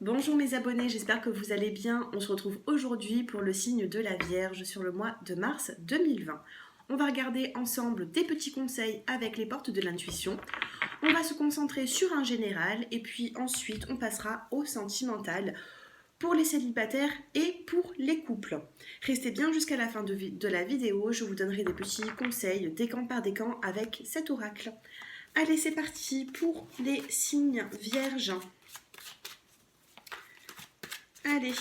Bonjour mes abonnés, j'espère que vous allez bien. On se retrouve aujourd'hui pour le signe de la Vierge sur le mois de mars 2020. On va regarder ensemble des petits conseils avec les portes de l'intuition. On va se concentrer sur un général et puis ensuite on passera au sentimental pour les célibataires et pour les couples. Restez bien jusqu'à la fin de la vidéo, je vous donnerai des petits conseils décan par décan avec cet oracle. Allez, c'est parti pour les signes vierges. Allez,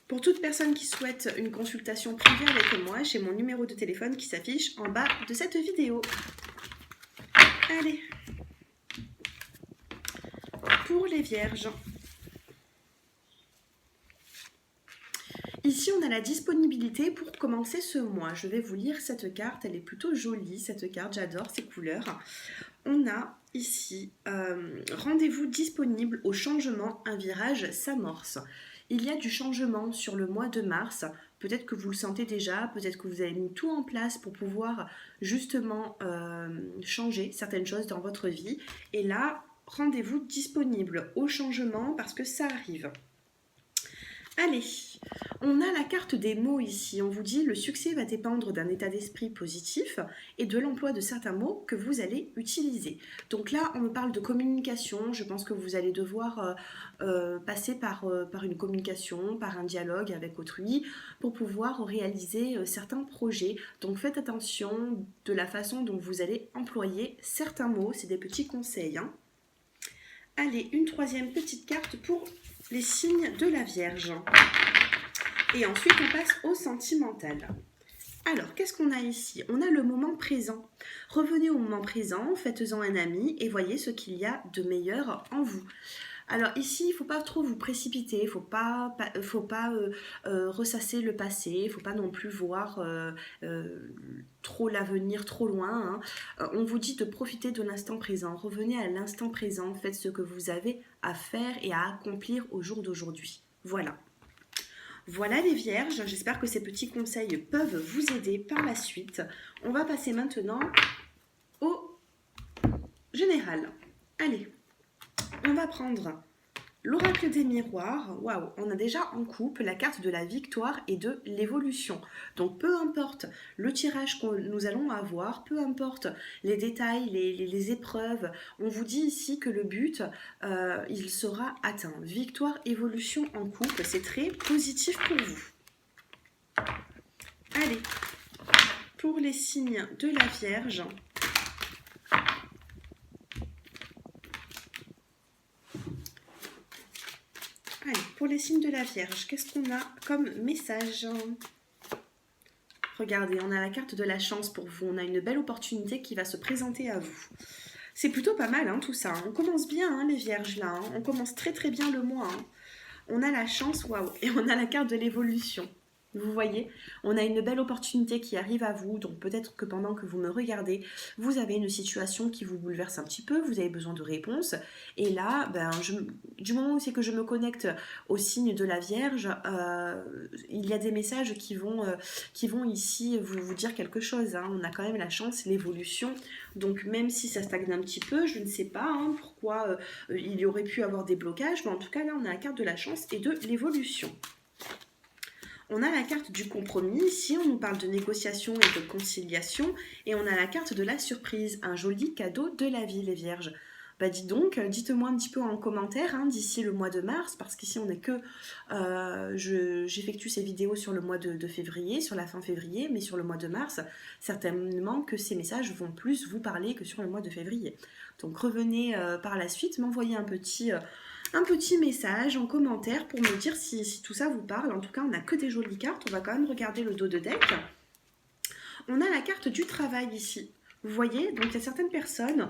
pour toute personne qui souhaite une consultation privée avec moi, j'ai mon numéro de téléphone qui s'affiche en bas de cette vidéo. Allez, pour les vierges. Ici, on a la disponibilité pour commencer ce mois. Je vais vous lire cette carte, elle est plutôt jolie, cette carte, j'adore ces couleurs. On a ici rendez-vous disponible au changement, un virage s'amorce. Il y a du changement sur le mois de mars, peut-être que vous le sentez déjà, peut-être que vous avez mis tout en place pour pouvoir justement changer certaines choses dans votre vie. Et là, rendez-vous disponible au changement parce que ça arrive. Allez, on a la carte des mots ici. On vous dit le succès va dépendre d'un état d'esprit positif et de l'emploi de certains mots que vous allez utiliser. Donc là, on me parle de communication. Je pense que vous allez devoir passer par une communication, par un dialogue avec autrui pour pouvoir réaliser certains projets. Donc faites attention de la façon dont vous allez employer certains mots. C'est des petits conseils, hein. Allez, une troisième petite carte pour les signes de la Vierge. Et ensuite, on passe au sentimental. Alors, qu'est-ce qu'on a ici? On a le moment présent. Revenez au moment présent, faites-en un ami et voyez ce qu'il y a de meilleur en vous. Alors ici, il ne faut pas trop vous précipiter, il ne faut pas ressasser le passé, il ne faut pas non plus voir trop l'avenir, trop loin, hein. On vous dit de profiter de l'instant présent, revenez à l'instant présent, faites ce que vous avez à faire et à accomplir au jour d'aujourd'hui. Voilà. Voilà les vierges, j'espère que ces petits conseils peuvent vous aider par la suite. On va passer maintenant au général. Allez, on va prendre l'oracle des miroirs. Waouh, on a déjà en coupe la carte de la victoire et de l'évolution. Donc peu importe le tirage que nous allons avoir, peu importe les détails, les épreuves, on vous dit ici que le but, il sera atteint. Victoire, évolution en couple, c'est très positif pour vous. Allez, pour les signes de la Vierge. Allez, pour les signes de la Vierge, qu'est-ce qu'on a comme message? Regardez, on a la carte de la chance pour vous. On a une belle opportunité qui va se présenter à vous. C'est plutôt pas mal, hein, tout ça. On commence bien, hein, les vierges, là. Hein. On commence très très bien le mois. Hein. On a la chance, waouh. Et on a la carte de l'évolution. Vous voyez, on a une belle opportunité qui arrive à vous, donc peut-être que pendant que vous me regardez, vous avez une situation qui vous bouleverse un petit peu, vous avez besoin de réponses, et là, du moment où c'est que je me connecte au signe de la Vierge, il y a des messages qui vont ici vous dire quelque chose, hein. On a quand même la chance, l'évolution, donc même si ça stagne un petit peu, je ne sais pas hein, pourquoi il y aurait pu avoir des blocages, mais en tout cas là on a la carte de la chance et de l'évolution. On a la carte du compromis, ici on nous parle de négociation et de conciliation, et on a la carte de la surprise, un joli cadeau de la vie les vierges. Bah dites donc, dites-moi un petit peu en commentaire hein, d'ici le mois de mars, parce qu'ici on n'est que... j'effectue ces vidéos sur le mois de février, sur la fin février, mais sur le mois de mars, certainement que ces messages vont plus vous parler que sur le mois de février. Donc revenez par la suite, m'envoyez un petit message en commentaire pour me dire si tout ça vous parle. En tout cas, on n'a que des jolies cartes. On va quand même regarder le dos de deck. On a la carte du travail ici. Vous voyez, donc il y a certaines personnes,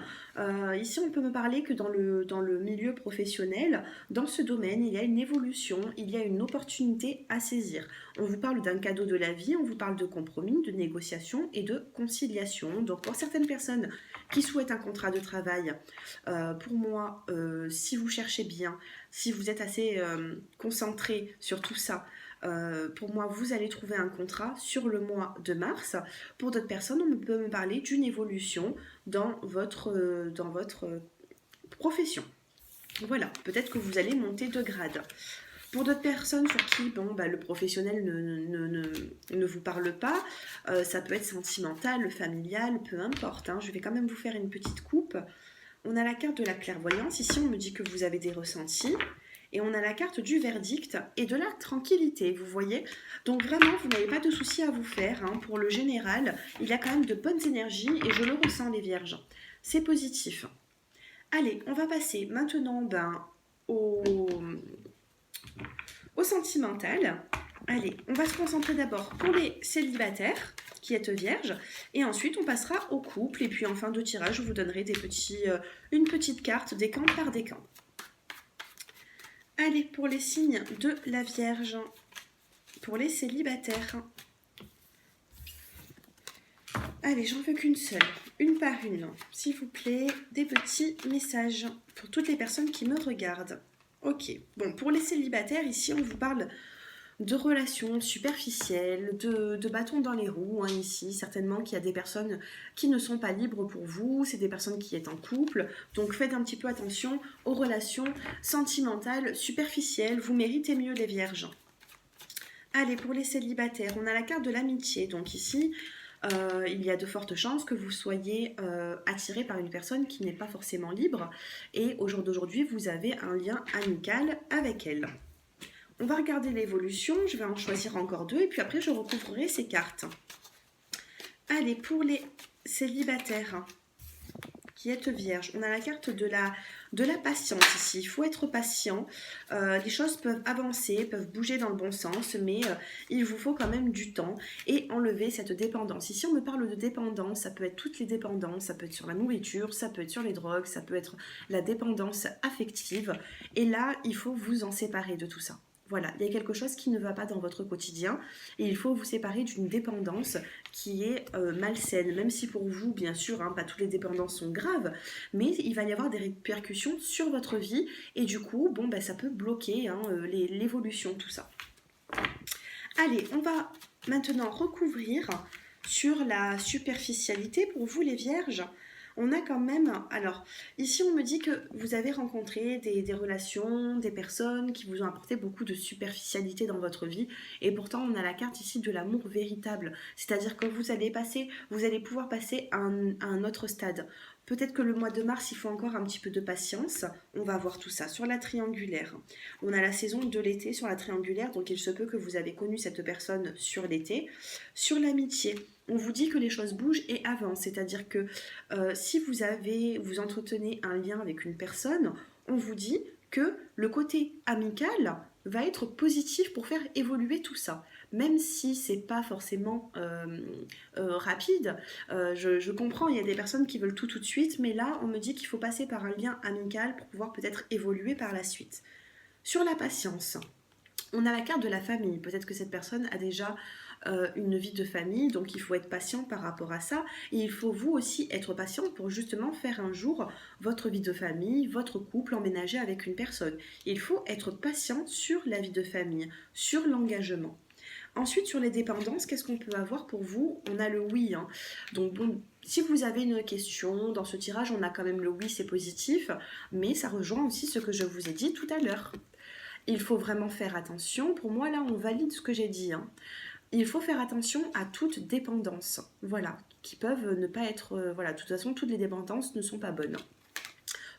ici on peut me parler que dans le milieu professionnel, dans ce domaine, il y a une évolution, il y a une opportunité à saisir. On vous parle d'un cadeau de la vie, on vous parle de compromis, de négociation et de conciliation. Donc pour certaines personnes qui souhaitent un contrat de travail, pour moi, si vous cherchez bien, si vous êtes assez concentré sur tout ça, pour moi, vous allez trouver un contrat sur le mois de mars. Pour d'autres personnes, on peut me parler d'une évolution dans votre profession. Voilà, peut-être que vous allez monter de grade. Pour d'autres personnes sur qui bon, bah, le professionnel ne vous parle pas, ça peut être sentimental, familial, peu importe. Hein. Je vais quand même vous faire une petite coupe. On a la carte de la clairvoyance. Ici, on me dit que vous avez des ressentis. Et on a la carte du verdict et de la tranquillité, vous voyez. Donc vraiment, vous n'avez pas de soucis à vous faire. Hein. Pour le général, il y a quand même de bonnes énergies et je le ressens, les vierges. C'est positif. Allez, on va passer maintenant au, au sentimental. Allez, on va se concentrer d'abord pour les célibataires qui êtes vierge et ensuite on passera au couple et puis en fin de tirage je vous donnerai une petite carte décan par décan. Allez, pour les signes de la Vierge, pour les célibataires. Allez, j'en veux qu'une seule, une par une. S'il vous plaît, des petits messages pour toutes les personnes qui me regardent. Ok, bon, pour les célibataires, ici, on vous parle de relations superficielles, de bâtons dans les roues, hein, ici. Certainement qu'il y a des personnes qui ne sont pas libres pour vous, c'est des personnes qui sont en couple. Donc faites un petit peu attention aux relations sentimentales, superficielles. Vous méritez mieux, les vierges. Allez, pour les célibataires, on a la carte de l'amitié. Donc ici, il y a de fortes chances que vous soyez attiré par une personne qui n'est pas forcément libre. Et au jour d'aujourd'hui, vous avez un lien amical avec elle. On va regarder l'évolution, je vais en choisir encore deux et puis après je recouvrerai ces cartes. Allez, pour les célibataires qui êtes vierges, on a la carte de la patience ici. Il faut être patient, les choses peuvent avancer, peuvent bouger dans le bon sens, mais il vous faut quand même du temps et enlever cette dépendance. Ici on me parle de dépendance, ça peut être toutes les dépendances, ça peut être sur la nourriture, ça peut être sur les drogues, ça peut être la dépendance affective et là il faut vous en séparer de tout ça. Voilà, il y a quelque chose qui ne va pas dans votre quotidien et il faut vous séparer d'une dépendance qui est malsaine, même si pour vous, bien sûr, hein, pas toutes les dépendances sont graves, mais il va y avoir des répercussions sur votre vie et du coup, bon, ben, ça peut bloquer hein, l'évolution, tout ça. Allez, on va maintenant recouvrir sur la superficialité pour vous les vierges. On a quand même, alors ici on me dit que vous avez rencontré des relations, des personnes qui vous ont apporté beaucoup de superficialité dans votre vie et pourtant on a la carte ici de l'amour véritable, c'est-à-dire que vous allez pouvoir passer à un autre stade. Peut-être que le mois de mars il faut encore un petit peu de patience, on va voir tout ça. Sur la triangulaire, on a la saison de l'été sur la triangulaire, donc il se peut que vous avez connu cette personne sur l'été. Sur l'amitié, on vous dit que les choses bougent et avancent, c'est-à-dire que si vous entretenez un lien avec une personne, on vous dit que le côté amical va être positif pour faire évoluer tout ça. Même si c'est pas forcément rapide, je comprends, il y a des personnes qui veulent tout de suite, mais là on me dit qu'il faut passer par un lien amical pour pouvoir peut-être évoluer par la suite. Sur la patience, on a la carte de la famille. Peut-être que cette personne a déjà une vie de famille, donc il faut être patient par rapport à ça. Et il faut vous aussi être patient pour justement faire un jour votre vie de famille, votre couple, emménager avec une personne. Il faut être patient sur la vie de famille, sur l'engagement. Ensuite, sur les dépendances, qu'est-ce qu'on peut avoir pour vous? On a le oui. Hein. Donc bon, si vous avez une question, dans ce tirage, on a quand même le oui, c'est positif, mais ça rejoint aussi ce que je vous ai dit tout à l'heure. Il faut vraiment faire attention. Pour moi, là, on valide ce que j'ai dit. Hein. Il faut faire attention à toute dépendance. Voilà, qui peuvent ne pas être... voilà, de toute façon, toutes les dépendances ne sont pas bonnes.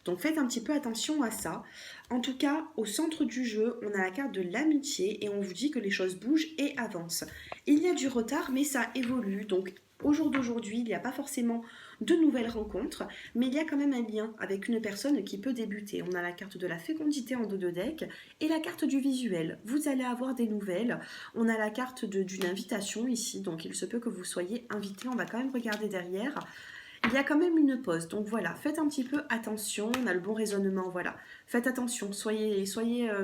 Donc faites un petit peu attention à ça. En tout cas, au centre du jeu, on a la carte de l'amitié et on vous dit que les choses bougent et avancent. Il y a du retard, mais ça évolue. Donc au jour d'aujourd'hui, il n'y a pas forcément de nouvelles rencontres, mais il y a quand même un lien avec une personne qui peut débuter. On a la carte de la fécondité en dos de deck et la carte du visuel. Vous allez avoir des nouvelles. On a la carte d'une invitation ici, donc il se peut que vous soyez invité. On va quand même regarder derrière. Il y a quand même une pause, donc voilà, faites un petit peu attention, on a le bon raisonnement, voilà. Faites attention, soyez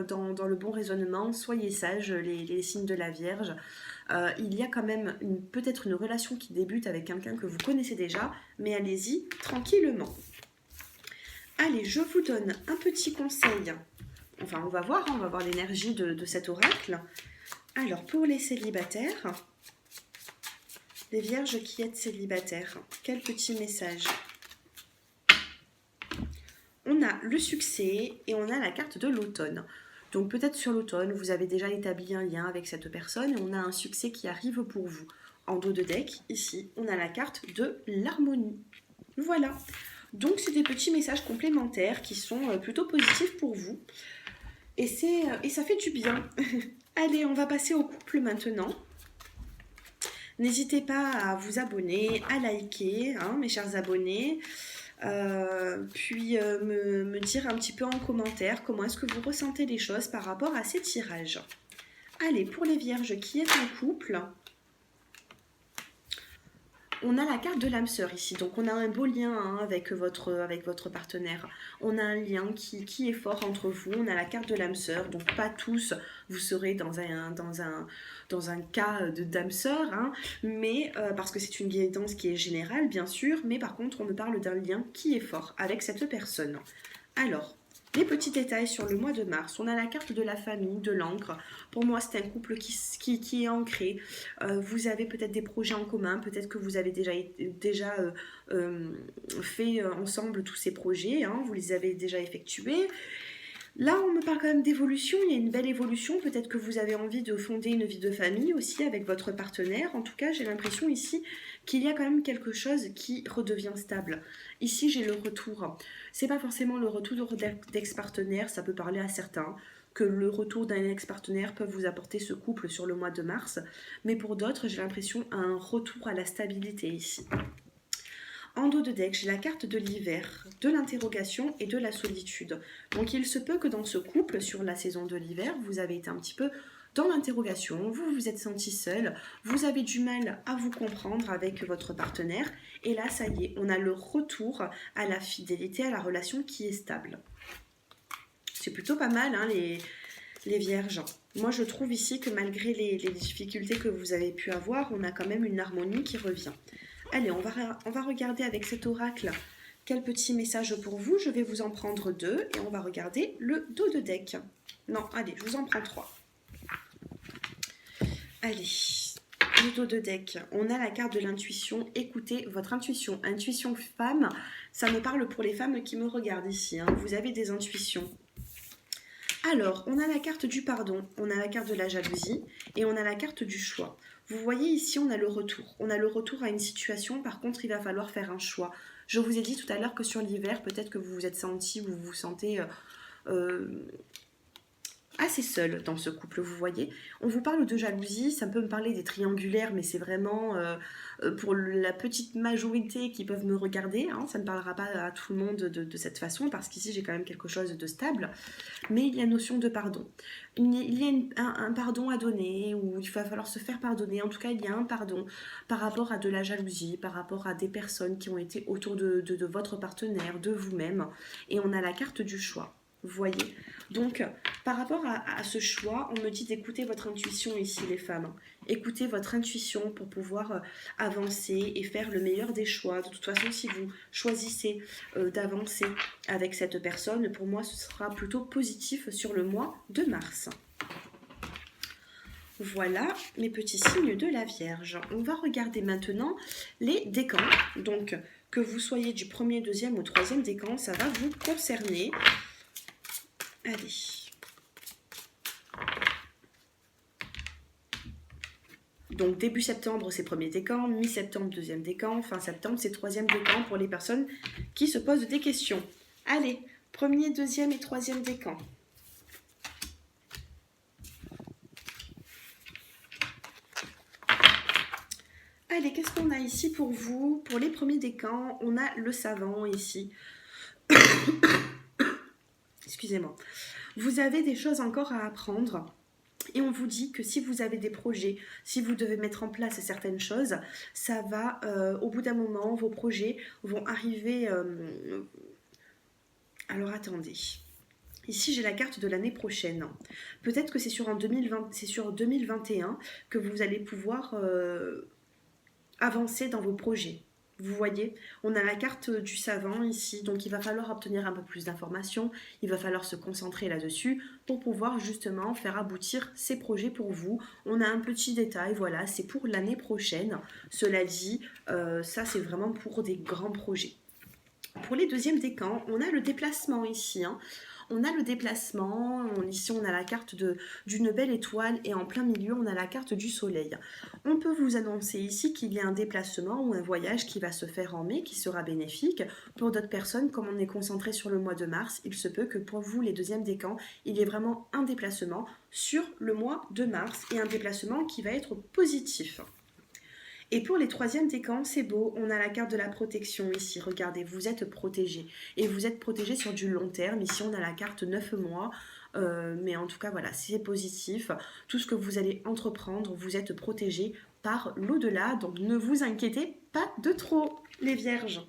dans le bon raisonnement, soyez sages, les signes de la Vierge. Il y a quand même peut-être une relation qui débute avec quelqu'un que vous connaissez déjà, mais allez-y tranquillement. Allez, je vous donne un petit conseil. Enfin, on va voir l'énergie de cet oracle. Alors, pour les célibataires... Les vierges qui êtes célibataires, quel petit message. On on a le succès et on a la carte de l'automne. Donc peut-être sur l'automne, vous avez déjà établi un lien avec cette personne et on a un succès qui arrive pour vous. En dos de deck, ici, on a la carte de l'harmonie. Voilà. Donc c'est des petits messages complémentaires qui sont plutôt positifs pour vous. Et ça fait du bien. Allez, on va passer au couple maintenant. N'hésitez pas à vous abonner, à liker, hein, mes chers abonnés. Puis me dire un petit peu en commentaire comment est-ce que vous ressentez les choses par rapport à ces tirages. Allez, pour les vierges qui est en couple, on a la carte de l'âme sœur ici, donc on a un beau lien hein, avec votre partenaire. On a un lien qui est fort entre vous, on a la carte de l'âme sœur, donc pas tous vous serez dans un cas de d'âme sœur, hein, mais parce que c'est une guidance qui est générale bien sûr, mais par contre on me parle d'un lien qui est fort avec cette personne. Alors, les petits détails sur le mois de mars. On a la carte de la famille, de l'encre. Pour moi, c'est un couple qui est ancré. Vous avez peut-être des projets en commun. Peut-être que vous avez déjà fait ensemble tous ces projets. Hein, vous les avez déjà effectués. Là, on me parle quand même d'évolution, il y a une belle évolution, peut-être que vous avez envie de fonder une vie de famille aussi avec votre partenaire. En tout cas, j'ai l'impression ici qu'il y a quand même quelque chose qui redevient stable. Ici, j'ai le retour. C'est pas forcément le retour d'ex-partenaire, ça peut parler à certains que le retour d'un ex-partenaire peut vous apporter ce couple sur le mois de mars, mais pour d'autres, j'ai l'impression un retour à la stabilité ici. En dos de deck, j'ai la carte de l'hiver, de l'interrogation et de la solitude. Donc il se peut que dans ce couple, sur la saison de l'hiver, vous avez été un petit peu dans l'interrogation, vous vous êtes senti seul, vous avez du mal à vous comprendre avec votre partenaire. Et là, ça y est, on a le retour à la fidélité, à la relation qui est stable. C'est plutôt pas mal, hein, les vierges. Moi, je trouve ici que malgré les difficultés que vous avez pu avoir, on a quand même une harmonie qui revient. Allez, on va regarder avec cet oracle quel petit message pour vous. Je vais vous en prendre 2 et on va regarder le dos de deck. Non, allez, je vous en prends 3. Allez, le dos de deck. On a la carte de l'intuition. Écoutez votre intuition. Intuition femme, ça me parle pour les femmes qui me regardent ici. Hein. Vous avez des intuitions. Alors, on a la carte du pardon, on a la carte de la jalousie et on a la carte du choix. Vous voyez ici, on a le retour. On a le retour à une situation, par contre, il va falloir faire un choix. Je vous ai dit tout à l'heure que sur l'hiver, peut-être que vous vous êtes senti ou vous vous sentez assez seul dans ce couple, vous voyez. On vous parle de jalousie, ça peut me parler des triangulaires, mais c'est vraiment pour la petite majorité qui peuvent me regarder. Hein, ça ne parlera pas à tout le monde de cette façon, parce qu'ici j'ai quand même quelque chose de stable. Mais il y a notion de pardon. Il y a un pardon à donner, ou il va falloir se faire pardonner. En tout cas, il y a un pardon par rapport à de la jalousie, par rapport à des personnes qui ont été autour de votre partenaire, de vous-même. Et on a la carte du choix. Vous voyez. Donc, par rapport à ce choix, on me dit d'écouter votre intuition ici, les femmes. Écoutez votre intuition pour pouvoir avancer et faire le meilleur des choix. De toute façon, si vous choisissez d'avancer avec cette personne, pour moi, ce sera plutôt positif sur le mois de mars. Voilà mes petits signes de la Vierge. On va regarder maintenant les décans. Donc, que vous soyez du premier, deuxième ou troisième décan, ça va vous concerner. Allez. Donc début septembre, c'est premier décan, mi-septembre, deuxième décan, fin septembre, c'est troisième décan pour les personnes qui se posent des questions. Allez, premier, deuxième et troisième décan. Allez, qu'est-ce qu'on a ici pour vous? Pour les premiers décans, on a le savant ici. Excusez-moi. Vous avez des choses encore à apprendre. Et on vous dit que si vous avez des projets, si vous devez mettre en place certaines choses, ça va, au bout d'un moment, vos projets vont arriver... Alors attendez. Ici, j'ai la carte de l'année prochaine. Peut-être que c'est sur 2021 que vous allez pouvoir avancer dans vos projets. Vous voyez, on a la carte du savant ici, donc il va falloir obtenir un peu plus d'informations, il va falloir se concentrer là-dessus pour pouvoir justement faire aboutir ces projets pour vous. On a un petit détail, voilà, c'est pour l'année prochaine. Cela dit, ça c'est vraiment pour des grands projets. Pour les deuxièmes décans, on a le déplacement ici, hein. On a le déplacement, ici on a la carte d'une belle étoile et en plein milieu on a la carte du soleil. On peut vous annoncer ici qu'il y a un déplacement ou un voyage qui va se faire en mai qui sera bénéfique. Pour d'autres personnes, comme on est concentré sur le mois de mars, il se peut que pour vous les deuxièmes décans, il y ait vraiment un déplacement sur le mois de mars et un déplacement qui va être positif. Et pour les troisièmes décans, c'est beau, on a la carte de la protection ici. Regardez, vous êtes protégé. Et vous êtes protégé sur du long terme. Ici, on a la carte 9 mois. Mais en tout cas, voilà, c'est positif. Tout ce que vous allez entreprendre, vous êtes protégé par l'au-delà. Donc ne vous inquiétez pas de trop, les vierges.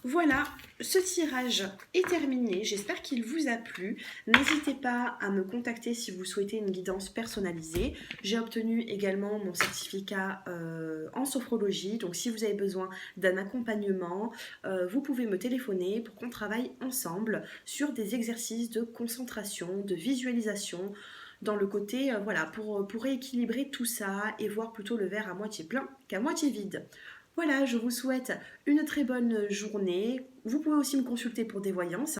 Voilà, ce tirage est terminé. J'espère qu'il vous a plu. N'hésitez pas à me contacter si vous souhaitez une guidance personnalisée. J'ai obtenu également mon certificat en sophrologie. Donc si vous avez besoin d'un accompagnement, vous pouvez me téléphoner pour qu'on travaille ensemble sur des exercices de concentration, de visualisation, dans le côté, voilà, pour rééquilibrer tout ça et voir plutôt le verre à moitié plein qu'à moitié vide. Voilà, je vous souhaite une très bonne journée. Vous pouvez aussi me consulter pour des voyances.